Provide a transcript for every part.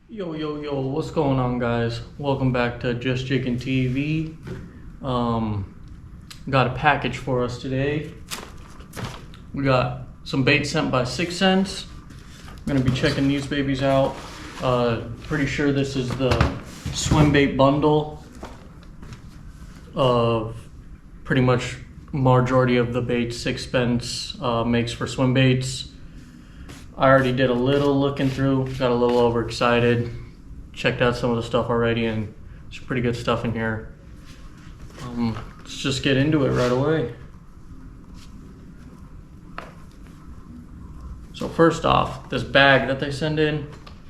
Yo, what's going on, guys? Welcome back to Just Jigging TV. Got a package for us today. We got some bait sent by 6ThSense. I'm gonna be checking these babies out. Pretty sure this is the Swimbait bundle of pretty much majority of the baits 6ThSense makes for swim baits. I already did a little looking through, got a little overexcited, checked out some of the stuff already, and there's pretty good stuff in here. Let's just get into it right away. So first off, this bag that they send in,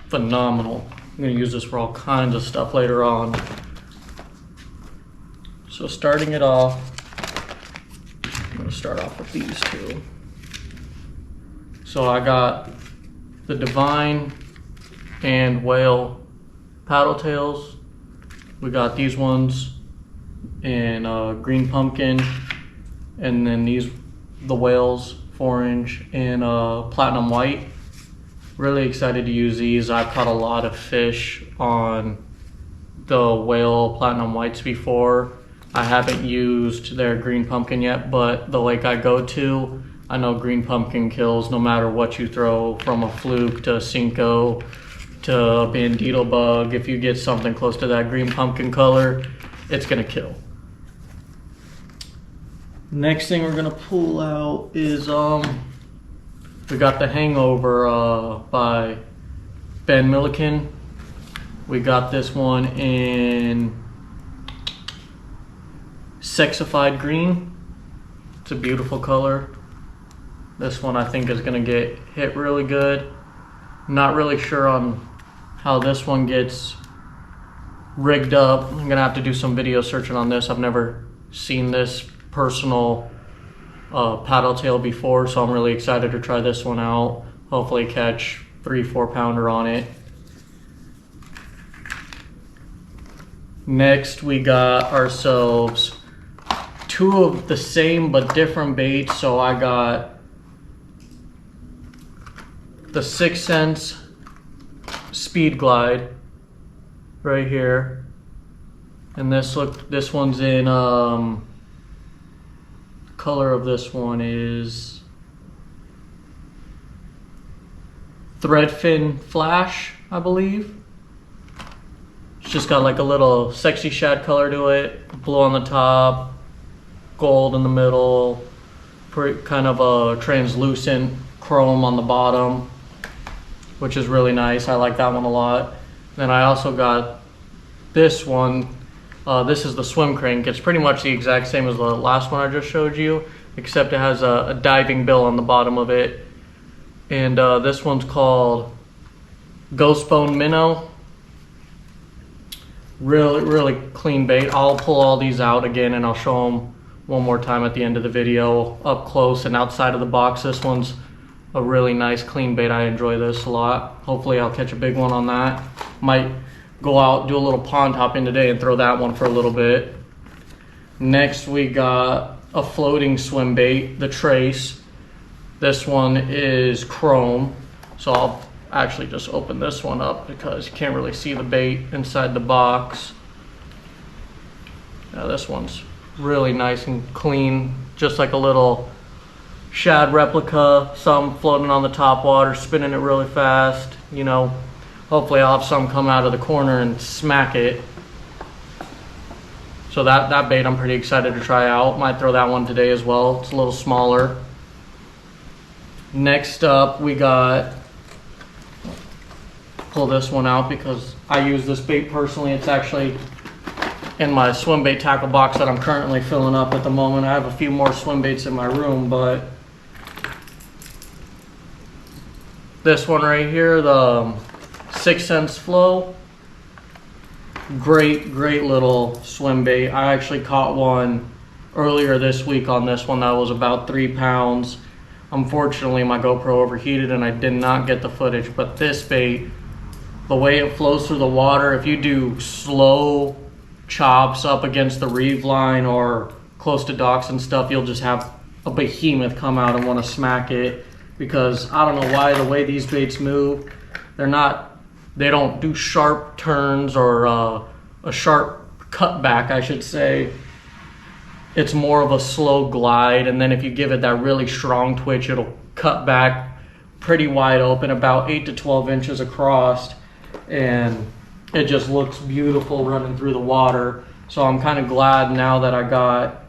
phenomenal. I'm gonna use this for all kinds of stuff later on. So starting it off, I'm gonna start off with these two. So I got the Divine and Whale paddle tails. We got these ones in green pumpkin, and then the Whales 4-inch in platinum white. Really excited to use these. I've caught a lot of fish on the Whale platinum whites before. I haven't used their green pumpkin yet, but the lake I go to, I know green pumpkin kills no matter what you throw, from a fluke to a Cinco to a bandito bug. If you get something close to that green pumpkin color, it's gonna kill. Next thing we're gonna pull out is we got the Hangover by Ben Milliken. We got this one in Sexified Green. It's a beautiful color. This one I think is gonna get hit really good. Not really sure on how this one gets rigged up. I'm gonna have to do some video searching on this. I've never seen this personal paddle tail before, so I'm really excited to try this one out. Hopefully catch 3-4 pounder on it. Next we got ourselves two of the same but different baits. So I got the 6ThSense Speed Glide right here, and this one's in color of this one is Threadfin Flash, I believe. It's just got like a little sexy shad color to it, blue on the top, gold in the middle, kind of a translucent chrome on the bottom, which is really nice. I like that one a lot. Then I also got this one. This is the Swim Crank. It's pretty much the exact same as the last one I just showed you, except it has a diving bill on the bottom of it. And this one's called Ghost Bone Minnow. Really clean bait. I'll pull all these out again and I'll show them one more time at the end of the video up close and outside of the box. This one's a really nice clean bait. I enjoy this a lot. Hopefully I'll catch a big one on that. Might go out, do a little pond hopping today and throw that one for a little bit. Next we got a floating swim bait, the Trace. This one is chrome, so I'll actually just open this one up because you can't really see the bait inside the box. Now this one's really nice and clean, just like a little shad replica, some floating on the top water, spinning it really fast. You know, hopefully I'll have some come out of the corner and smack it. So that bait I'm pretty excited to try out. Might throw that one today as well. It's a little smaller. Next up we got, pull this one out because I use this bait personally. It's actually in my swim bait tackle box that I'm currently filling up at the moment. I have a few more swim baits in my room, but this one right here, the 6ThSense Flow, great little swim bait. I actually caught one earlier this week on this one that was about 3 pounds. Unfortunately my GoPro overheated and I did not get the footage, but this bait, the way it flows through the water, if you do slow chops up against the reef line or close to docks and stuff, you'll just have a behemoth come out and want to smack it. Because I don't know why, the way these baits move, they're not They don't do sharp turns or a sharp cutback, I should say. It's more of a slow glide, and then if you give it that really strong twitch, it'll cut back pretty wide open, about 8 to 12 inches across, and it just looks beautiful running through the water. So I'm kind of glad now that I got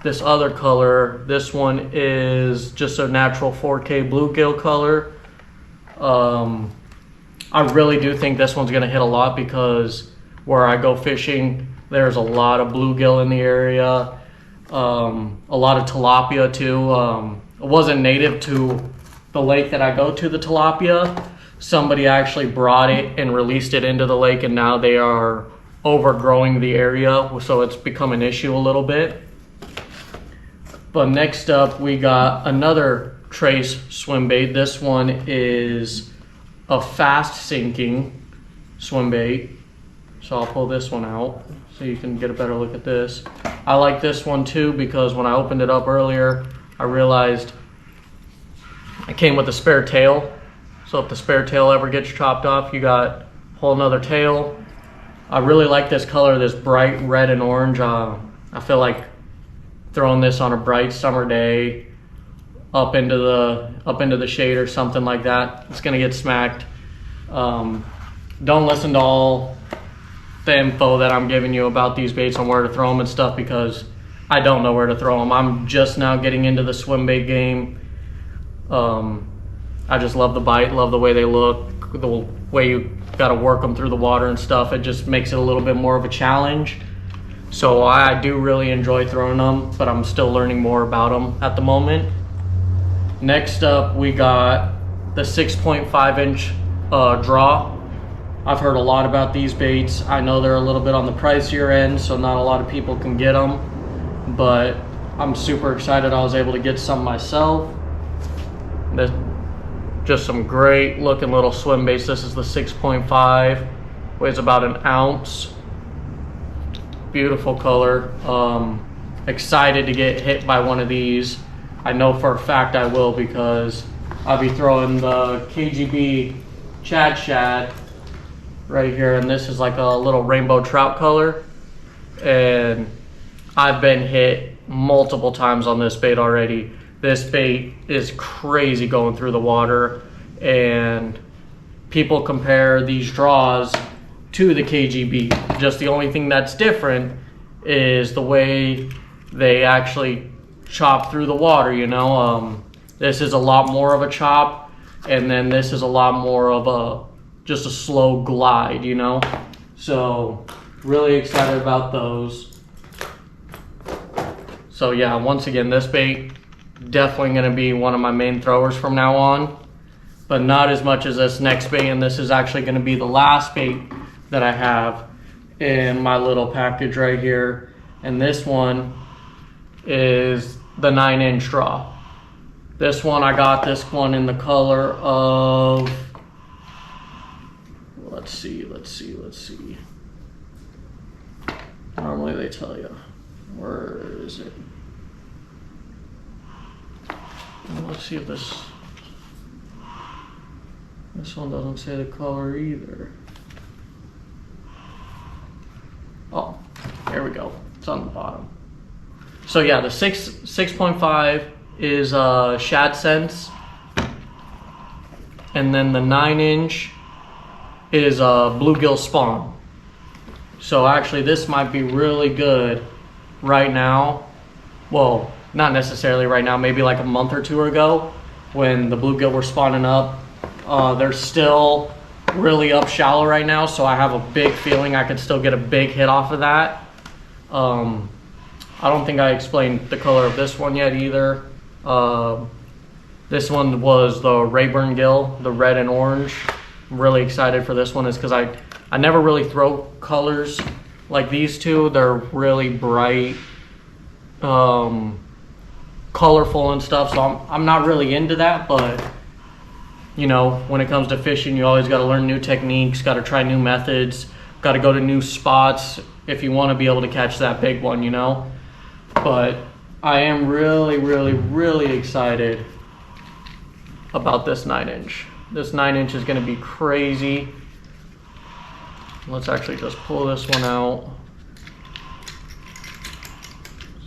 this other color. This one is just a natural 4K bluegill color. I really do think this one's gonna hit a lot because where I go fishing, there's a lot of bluegill in the area. A lot of tilapia too. It wasn't native to the lake that I go to, the tilapia. Somebody actually brought it and released it into the lake, and now they are overgrowing the area, so it's become an issue a little bit. But next up, we got another trace swim bait. This one is a fast sinking swim bait. So I'll pull this one out so you can get a better look at this. I like this one too because when I opened it up earlier, I realized it came with a spare tail. So if the spare tail ever gets chopped off, you got a whole nother tail. I really like this color, this bright red and orange. I feel like throwing this on a bright summer day up into the shade or something like that, it's gonna get smacked. Don't listen to all the info that I'm giving you about these baits on where to throw them and stuff, because I don't know where to throw them. I'm just now getting into the swim bait game. I just love the bite, love the way they look, the way you gotta work them through the water and stuff. It just makes it a little bit more of a challenge. So I do really enjoy throwing them, but I'm still learning more about them at the moment. Next up, we got the 6.5 inch draw. I've heard a lot about these baits. I know they're a little bit on the pricier end, so not a lot of people can get them, but I'm super excited I was able to get some myself. Just some great looking little swim baits. This is the 6.5, weighs about an ounce. Beautiful color. Excited to get hit by one of these. I know for a fact I will, because I'll be throwing the KGB Chad Shad right here, and this is like a little rainbow trout color, and I've been hit multiple times on this bait already. This bait is crazy going through the water, and people compare these draws to the KGB. Just the only thing that's different is the way they actually chop through the water, you know. This is a lot more of a chop, and then this is a lot more of just a slow glide, you know. So really excited about those. So yeah, once again, this bait definitely going to be one of my main throwers from now on, but not as much as this next bait, and this is actually going to be the last bait that I have in my little package right here. And this one is the 9-inch draw. This one, I got this one in the color of, let's see. Normally they tell you. Where is it? Let's see if this one doesn't say the color either. Oh, there we go. It's on the bottom. So yeah, the 6.5 is Shad Sense, and then the 9-inch is bluegill spawn. So actually, this might be really good right now. Well, not necessarily right now, maybe like a month or two ago when the bluegill were spawning up. They're still really up shallow right now, so I have a big feeling I could still get a big hit off of that. I don't think I explained the color of this one yet either. This one was the Rayburn gill, the red and orange. I'm really excited for this one is because I never really throw colors like these two. They're really bright, colorful and stuff, so I'm not really into that, but you know, when it comes to fishing, you always got to learn new techniques, got to try new methods, got to go to new spots if you want to be able to catch that big one, you know. But I am really excited about this 9-inch. This 9-inch is going to be crazy. Let's actually just pull this one out.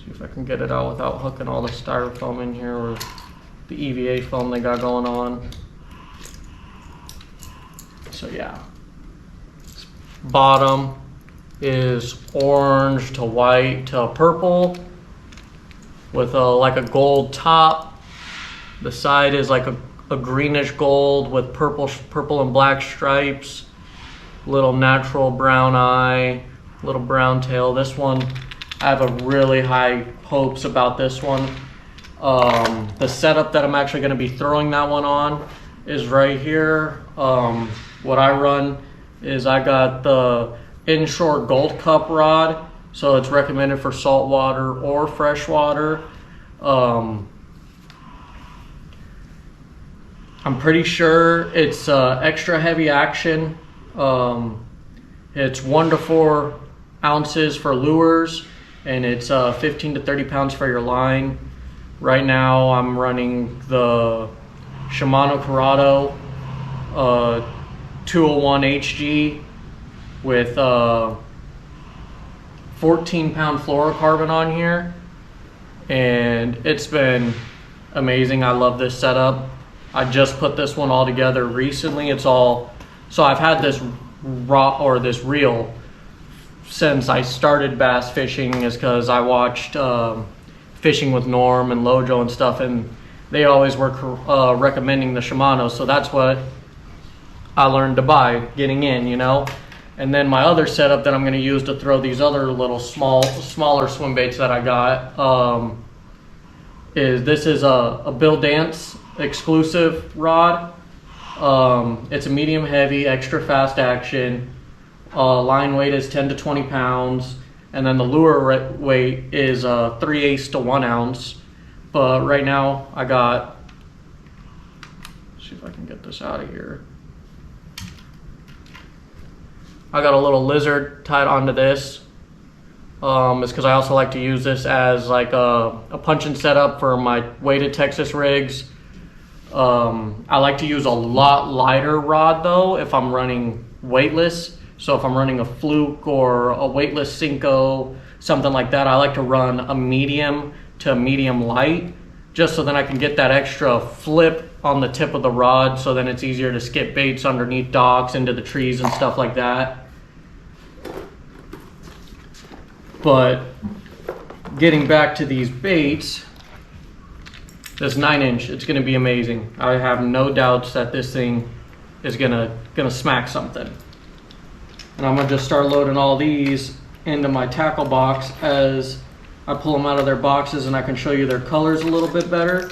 See if I can get it out without hooking all the styrofoam in here or the EVA foam they got going on. So yeah, bottom is orange to white to purple with like a gold top. The side is like a greenish gold with purple and black stripes. Little natural brown eye, little brown tail. This one, I have a really high hopes about this one. The setup that I'm actually going to be throwing that one on is right here. What I run is I got the Inshore Gold Cup rod, so it's recommended for saltwater or freshwater. I'm pretty sure it's extra heavy action. It's 1 to 4 ounces for lures, and it's 15 to 30 pounds for your line. Right now I'm running the Shimano Corrado 201 HG with 14-pound fluorocarbon on here, and it's been amazing. I love this setup. I just put this one all together recently. So I've had this this reel since I started bass fishing, is because I watched Fishing with Norm and Lojo and stuff, and they always were recommending the Shimano, so that's what I learned to buy getting in, you know. And then my other setup that I'm going to use to throw these other little smaller swim baits that I got this is a Bill Dance exclusive rod. It's a medium heavy, extra fast action. Line weight is 10 to 20 pounds, and then the lure weight is 3/8 to 1 ounce. But right now I got, let's see if I can get this out of here. I got a little lizard tied onto this. It's because I also like to use this as like a punching setup for my weighted Texas rigs. I like to use a lot lighter rod though if I'm running weightless. So if I'm running a fluke or a weightless Cinco, something like that, I like to run a medium to medium light, just so then I can get that extra flip on the tip of the rod, so then it's easier to skip baits underneath docks, into the trees and stuff like that. But getting back to these baits, this 9-inch, it's going to be amazing. I have no doubts that this thing is gonna smack something. And I'm gonna just start loading all these into my tackle box as I pull them out of their boxes, and I can show you their colors a little bit better.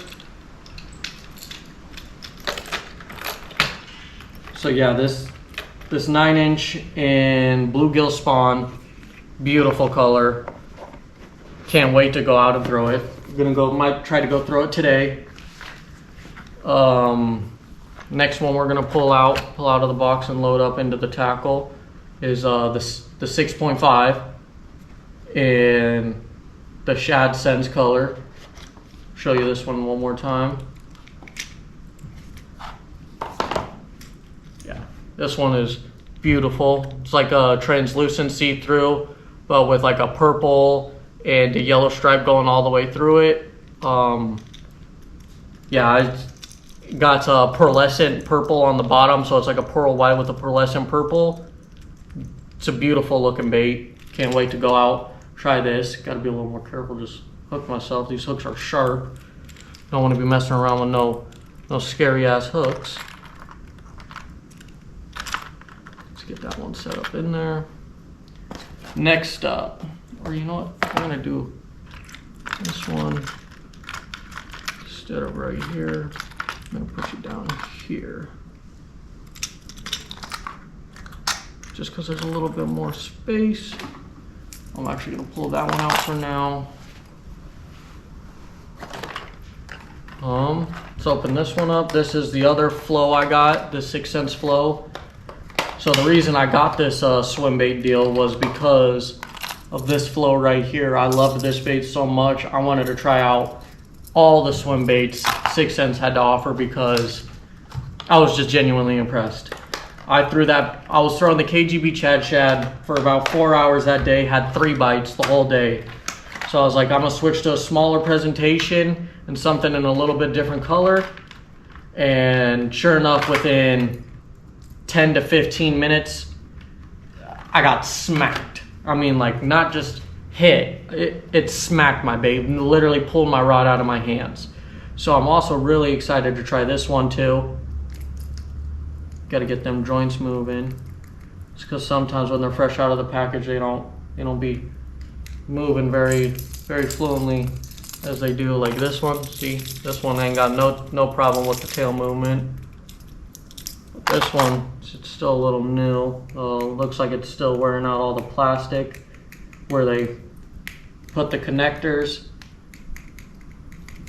So yeah, this 9-inch in bluegill spawn, beautiful color. Can't wait to go out and throw it. Might try to go throw it today. Next one we're gonna pull out of the box and load up into the tackle is the 6.5 in the 6ThSense color. Show you this one more time. Yeah, this one is beautiful. It's like a translucent see-through, but with like a purple and a yellow stripe going all the way through it. Yeah, it's got a pearlescent purple on the bottom, so it's like a pearl white with a pearlescent purple. It's a beautiful looking bait. Can't wait to go out, try this. Got to be a little more careful, just hook myself. These hooks are sharp. Don't want to be messing around with no scary ass hooks. Let's get that one set up in there. Next up, or you know what, I'm gonna do this one instead of right here. I'm gonna put you down here, just because there's a little bit more space. I'm actually gonna pull that one out for now. Let's open this one up. This is the other flow I got, the 6ThSense flow. So the reason I got this swim bait deal was because of this flow right here. I loved this bait so much. I wanted to try out all the swim baits 6ThSense had to offer because I was just genuinely impressed. I was throwing the KGB Chad Shad for about 4 hours that day, had 3 bites the whole day. So I was like, I'm gonna switch to a smaller presentation and something in a little bit different color. And sure enough, within 10 to 15 minutes, I got smacked. I mean, like, not just hit, it smacked my bait and literally pulled my rod out of my hands. So I'm also really excited to try this one too. Got to get them joints moving. It's because sometimes when they're fresh out of the package, they don't be moving very fluently as they do like this one. See, this one ain't got no problem with the tail movement. But this one, it's still a little new. Looks like it's still wearing out all the plastic where they put the connectors.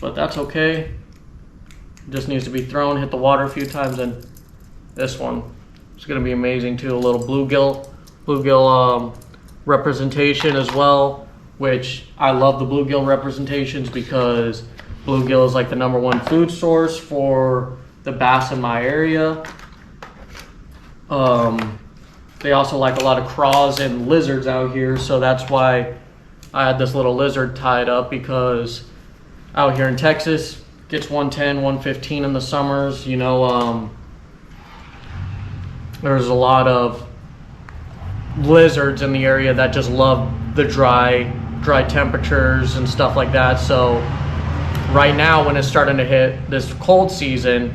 But that's okay. It just needs to be thrown, hit the water a few times, and this one is going to be amazing too. A little bluegill representation as well, which I love the bluegill representations because bluegill is like the #1 food source for the bass in my area. They also like a lot of craws and lizards out here, so that's why I had this little lizard tied up, because out here in Texas gets 110, 115 in the summers. You know, there's a lot of lizards in the area that just love the dry temperatures and stuff like that. So right now, when it's starting to hit this cold season,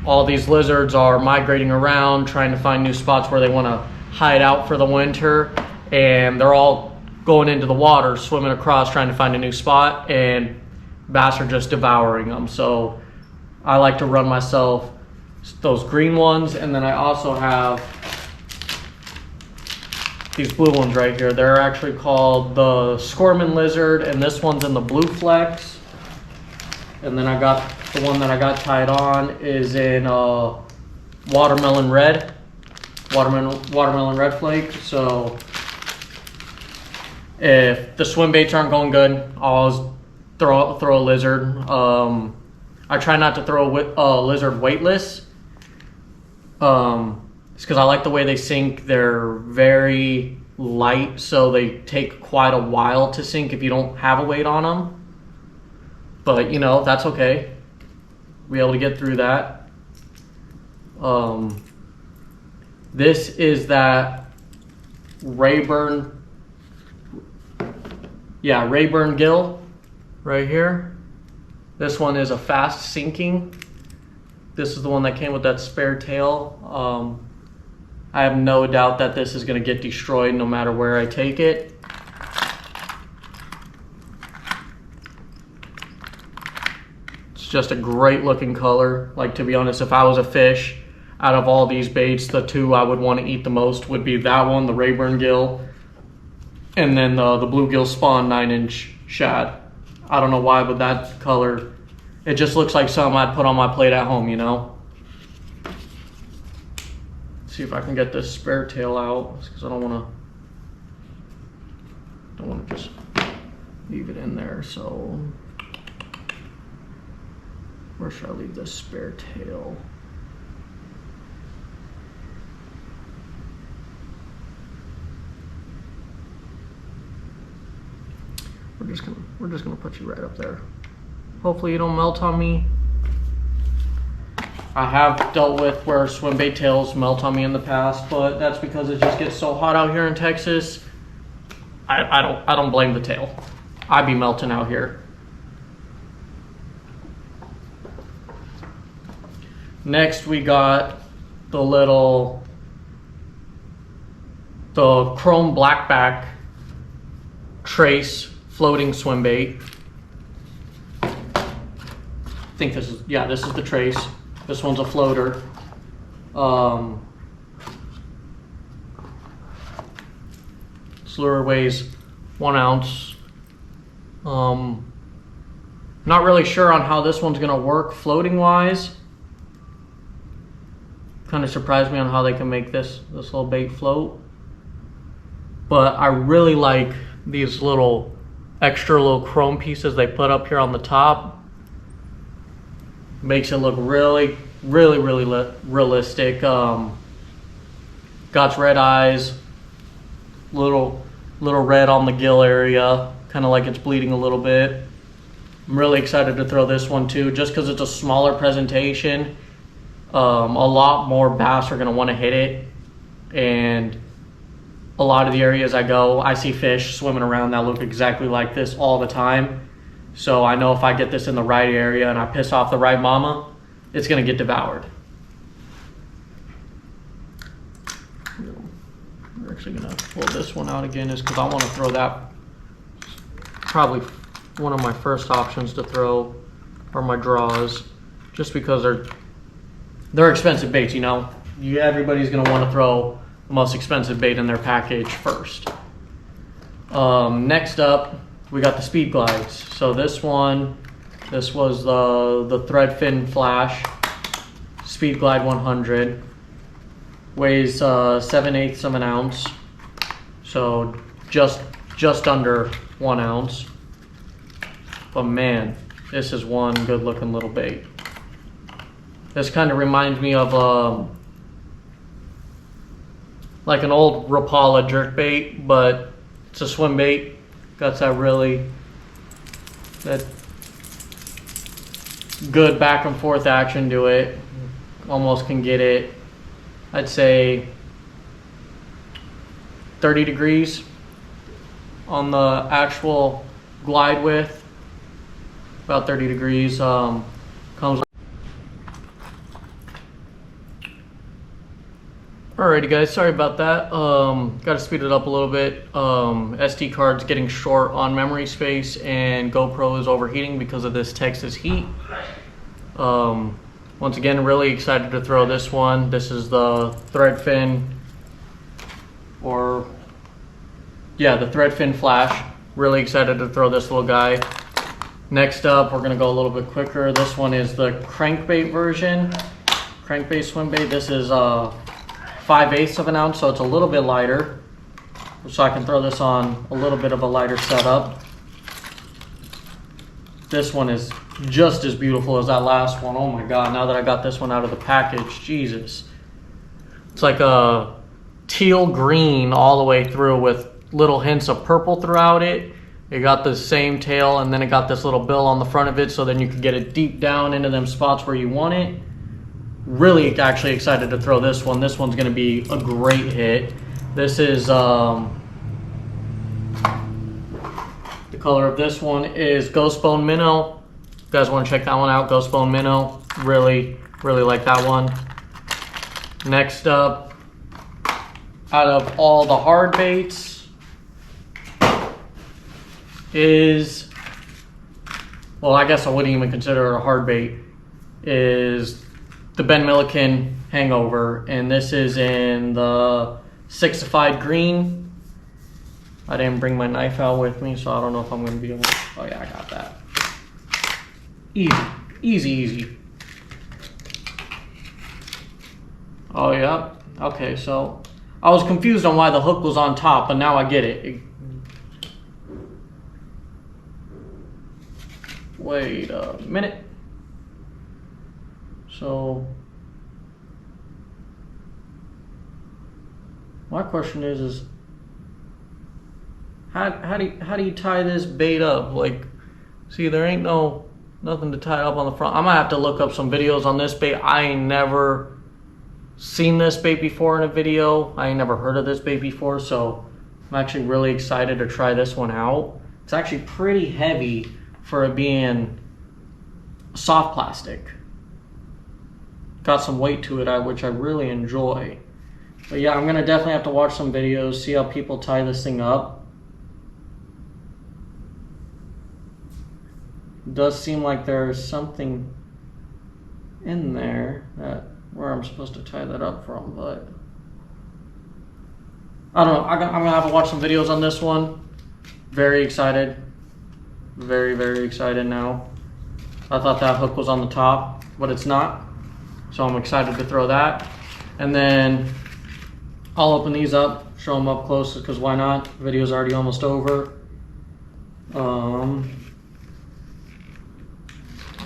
all these lizards are migrating around, trying to find new spots where they want to hide out for the winter, and they're all going into the water, swimming across, trying to find a new spot, and bass are just devouring them. So I like to run myself those green ones, and then I also have these blue ones right here. They're actually called the Scorpion Lizard, and this one's in the Blue Flex. And then I got the one that I got tied on is in Watermelon Red Flake. So if the swim baits aren't going good, I'll always throw a lizard. I try not to throw a lizard weightless. It's because I like the way they sink. They're very light, so they take quite a while to sink if you don't have a weight on them. But, you know, that's okay. We're able to get through that. This is that Rayburn gill right here. This one is a fast sinking. This is the one that came with that spare tail. I have no doubt that this is going to get destroyed no matter where I take it. It's just a great looking color. Like, to be honest, if I was a fish, out of all these baits, the two I would want to eat the most would be that one, the Rayburn gill, and then the bluegill spawn 9-inch shad. I don't know why, but that color, it just looks like something I'd put on my plate at home, you know? See if I can get this spare tail out, because I don't want to just leave it in there. So where should I leave this spare tail? We're just gonna put you right up there. Hopefully you don't melt on me. I have dealt with where swim bait tails melt on me in the past, but that's because it just gets so hot out here in Texas. I don't blame the tail. I'd be melting out here. Next we got the chrome blackback trace floating swim bait. I think this is the trace. This one's a floater. This lure weighs 1 ounce. Not really sure on how this one's gonna work floating wise. Kind of surprised me on how they can make this little bait float. But I really like these extra little chrome pieces they put up here on the top. Makes it look really realistic. Got red eyes, little red on the gill area, kind of like it's bleeding a little bit. I'm really excited to throw this one too, just because it's a smaller presentation. A lot more bass are going to want to hit it, and a lot of the areas I go, I see fish swimming around that look exactly like this all the time. So I know if I get this in the right area and I piss off the right mama, it's going to get devoured. We're actually going to pull this one out again, is because I want to throw that. Probably one of my first options to throw are my draws, just because they're expensive baits, you know. Everybody's going to want to throw the most expensive bait in their package first. Next up, we got the speed glides. So this was the Threadfin Flash Speed Glide 100. Weighs 7/8 of an ounce, so just under 1 ounce. But man, this is one good looking little bait. This kind of reminds me of like an old Rapala jerkbait, but it's a swim bait. Got that good back and forth action to it. Almost can get it, I'd say 30 degrees on the actual glide width. About 30 degrees. Comes. Alrighty guys, sorry about that. Got to speed it up a little bit. SD card's getting short on memory space, and GoPro is overheating because of this Texas heat. Once again, really excited to throw this one. This is the Threadfin, the Threadfin Flash. Really excited to throw this little guy. Next up, we're gonna go a little bit quicker. This one is the crankbait version, crankbait swim bait. This is 5/8 of an ounce, so it's a little bit lighter. So I can throw this on a little bit of a lighter setup. This one is just as beautiful as that last one. Oh my God, now that I got this one out of the package, Jesus. It's like a teal green all the way through with little hints of purple throughout it. It got the same tail, and then it got this little bill on the front of it, so then you can get it deep down into them spots where you want it. Really actually excited to throw this one. This one's gonna be a great hit. This is, the color of this one is Ghost Bone Minnow. You guys wanna check that one out, Ghost Bone Minnow. Really like that one. Next up, out of all the hard baits is, well, I guess I wouldn't even consider it a hard bait, is the Ben Milliken Hangover, and this is in the 6-fied green. I didn't bring my knife out with me, so I don't know if I'm going to be able to, oh yeah, I got that. Easy. Oh yeah, okay, so I was confused on why the hook was on top, but now I get it. Wait a minute. So my question is how do you tie this bait up? Like, see, there ain't nothing to tie up on the front. I'm gonna have to look up some videos on this bait. I ain't never seen this bait before in a video. I ain't never heard of this bait before, so I'm actually really excited to try this one out. It's actually pretty heavy for it being soft plastic. Got some weight to it, which I really enjoy. But yeah, I'm gonna definitely have to watch some videos, see how people tie this thing up. It does seem like there's something in there where I'm supposed to tie that up from, but I don't know. I'm gonna have to watch some videos on this one. Very excited. Very excited now. I thought that hook was on the top, but it's not. So I'm excited to throw that. And then I'll open these up, show them up close, because why not? The video's already almost over. There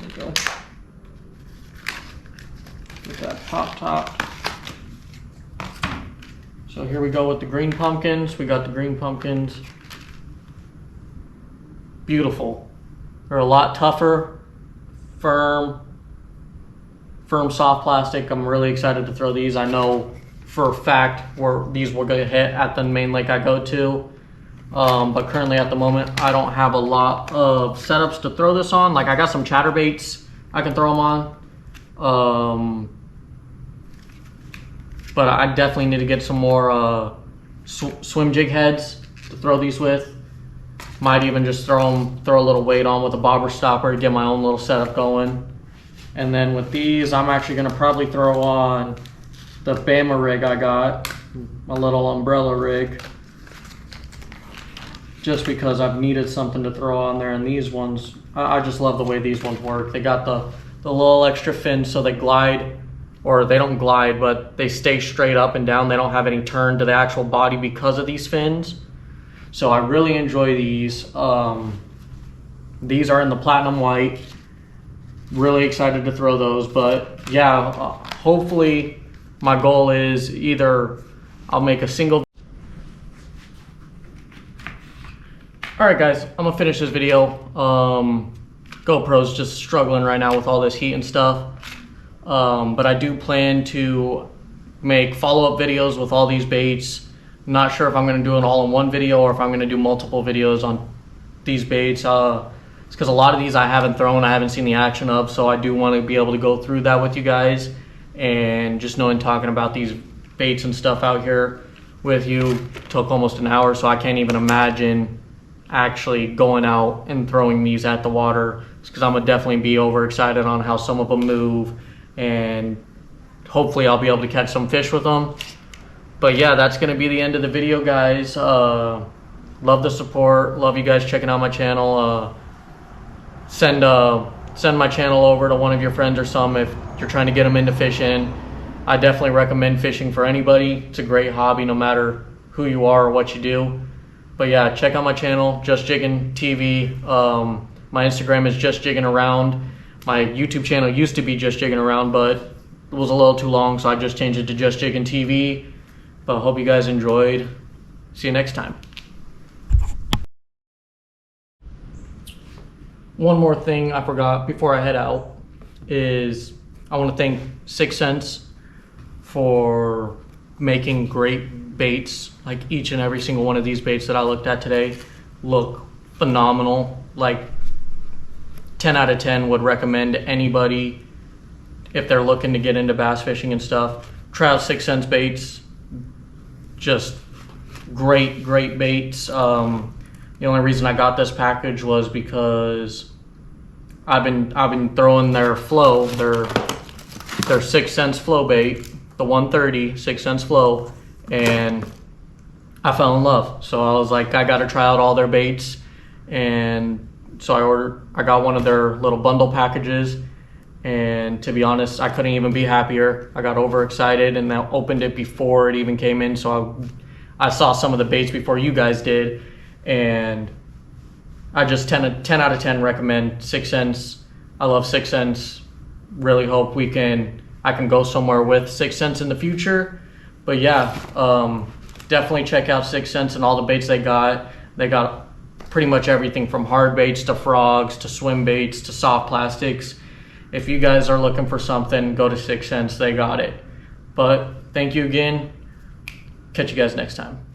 we go. Get that pop top. So here we go with the green pumpkins. We got the green pumpkins. Beautiful. They're a lot tougher, firm soft plastic. I'm really excited to throw these. I know for a fact these will get hit at the main lake I go to. But currently at the moment, I don't have a lot of setups to throw this on. Like I got some chatterbaits I can throw them on. But I definitely need to get some more swim jig heads to throw these with. Might even just throw a little weight on with a bobber stopper to get my own little setup going. And then with these, I'm actually gonna probably throw on the Bama rig I got, my little umbrella rig, just because I've needed something to throw on there. And these ones, I just love the way these ones work. They got the little extra fins so they glide, or they don't glide, but they stay straight up and down. They don't have any turn to the actual body because of these fins. So I really enjoy these. These are in the platinum white. Really excited to throw those. But yeah, hopefully my goal is either I'll make a single. Alright guys, I'm gonna finish this video. GoPro's just struggling right now with all this heat and stuff. But I do plan to make follow-up videos with all these baits. Not sure if I'm going to do it all in one video or if I'm going to do multiple videos on these baits. It's because a lot of these I haven't thrown, I haven't seen the action of, so I do want to be able to go through that with you guys. And just knowing talking about these baits and stuff out here with you took almost an hour, so I can't even imagine actually going out and throwing these at the water. It's because I'm going to definitely be overexcited on how some of them move, and hopefully I'll be able to catch some fish with them. But yeah, that's going to be the end of the video, guys. Love the support. Love you guys checking out my channel. Send my channel over to one of your friends or some if you're trying to get them into fishing. I definitely recommend fishing for anybody. It's a great hobby no matter who you are or what you do. But yeah, check out my channel, Just Jigging TV. My Instagram is Just Jigging Around. My YouTube channel used to be Just Jigging Around, but it was a little too long, so I just changed it to Just Jigging TV. But I hope you guys enjoyed. See you next time. One more thing I forgot before I head out is I want to thank 6ThSense for making great baits. Like each and every single one of these baits that I looked at today look phenomenal. Like 10 out of 10 would recommend anybody if they're looking to get into bass fishing and stuff. Try out 6ThSense baits. Just great baits. The only reason I got this package was because I've been throwing their flow, their 6ThSense flow bait, the 130 6ThSense flow, and I fell in love. So I was like, I got to try out all their baits, and so I got one of their little bundle packages. And to be honest, I couldn't even be happier. I got overexcited and I opened it before it even came in. So I saw some of the baits before you guys did. And I just 10 out of 10 recommend 6ThSense. I love 6ThSense. Really hope I can go somewhere with 6ThSense in the future. But yeah, definitely check out 6ThSense and all the baits they got. They got pretty much everything from hard baits to frogs to swim baits to soft plastics. If you guys are looking for something, go to 6ThSense. They got it. But thank you again. Catch you guys next time.